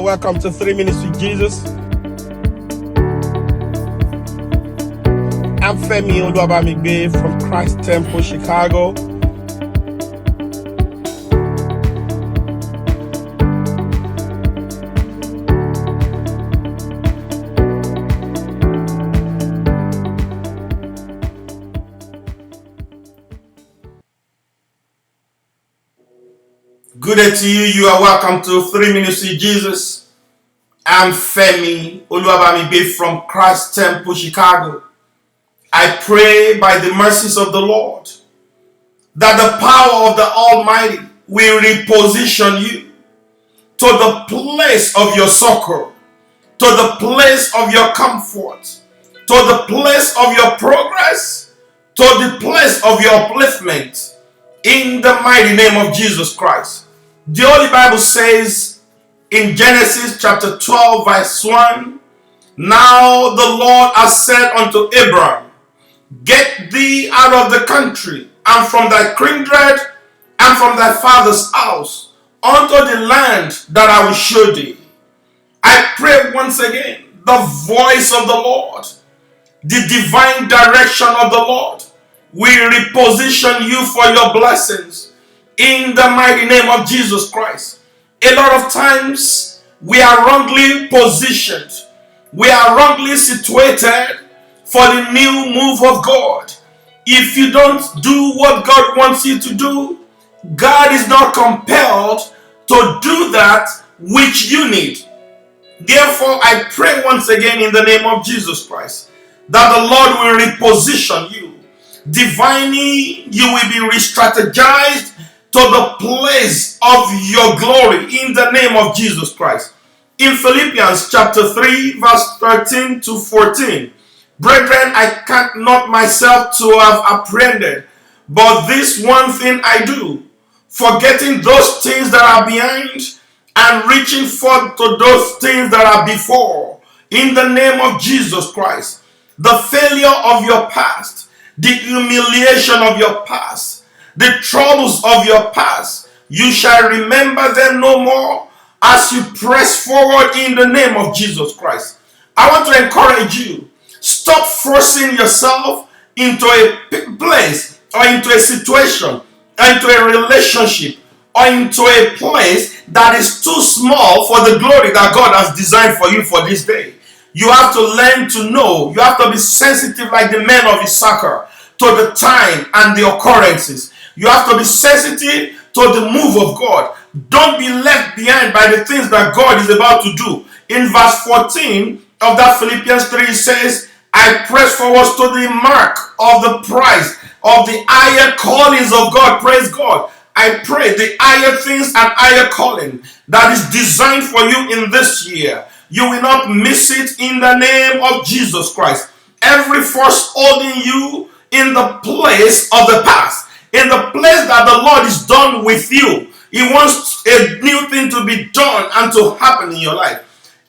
Welcome to 3 Minutes with Jesus. I'm Femi Oluwabamigbe from Christ Temple, Chicago. Good day to you. You are welcome to 3 Minutes with Jesus. I'm Femi Oluwabamigbe from Christ Temple, Chicago. I pray by the mercies of the Lord that the power of the Almighty will reposition you to the place of your succor, to the place of your comfort, to the place of your progress, to the place of your upliftment, in the mighty name of Jesus Christ. The Holy Bible says in Genesis chapter 12 verse 1, "Now the Lord has said unto Abram, Get thee out of the country, and from thy kindred, and from thy father's house, unto the land that I will show thee." I pray once again, the voice of the Lord, the divine direction of the Lord will reposition you for your blessings in the mighty name of Jesus Christ. A lot of times we are wrongly positioned, we are wrongly situated for the new move of God. If you don't do what God wants you to do, God is not compelled to do that which you need. Therefore, I pray once again in the name of Jesus Christ that the Lord will reposition you. Divinely, you will be re-strategized to the place of your glory in the name of Jesus Christ. In Philippians chapter 3 verse 13 to 14, "Brethren, I count not myself to have apprehended, but this one thing I do, forgetting those things that are behind and reaching forth to those things that are before, in the name of Jesus Christ." The failure of your past, the humiliation of your past, the troubles of your past, you shall remember them no more as you press forward in the name of Jesus Christ. I want to encourage you, stop forcing yourself into a place or into a situation or into a relationship or into a place that is too small for the glory that God has designed for you for this day. You have to learn to know, you have to be sensitive like the men of Issachar to the time and the occurrences. You have to be sensitive to the move of God. Don't be left behind by the things that God is about to do. In verse 14 of that Philippians 3 says, "I press forward to the mark of the prize of the higher callings of God." Praise God. I pray the higher things and higher calling that is designed for you in this year, you will not miss it in the name of Jesus Christ. Every force holding you in the place of the past, in the place that the Lord is done with you, He wants a new thing to be done and to happen in your life.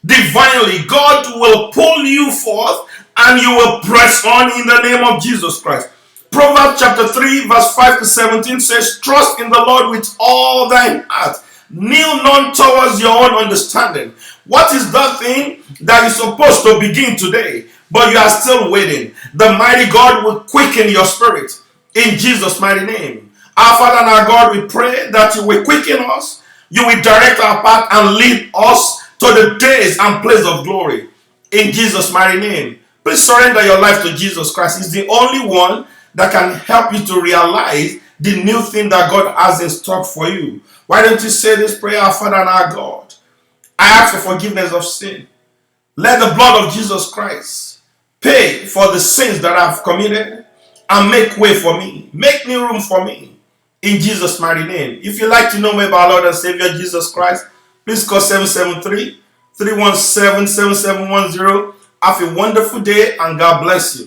Divinely, God will pull you forth and you will press on in the name of Jesus Christ. Proverbs chapter 3 verse 5 to 17 says, "Trust in the Lord with all thine heart. Kneel not towards your own understanding." What is that thing that is supposed to begin today, but you are still waiting? The mighty God will quicken your spirit in Jesus' mighty name. Our Father and our God, we pray that you will quicken us, you will direct our path and lead us to the days and place of glory in Jesus' mighty name. Please surrender your life to Jesus Christ. He's the only one that can help you to realize the new thing that God has in stock for you. Why don't you say this prayer? Our Father and our God, I ask for forgiveness of sin. Let the blood of Jesus Christ pay for the sins that I've committed and make way for me. Make new room for me in Jesus' mighty name. If you'd like to know more about our Lord and Savior Jesus Christ, please call 773-317-7710. Have a wonderful day and God bless you.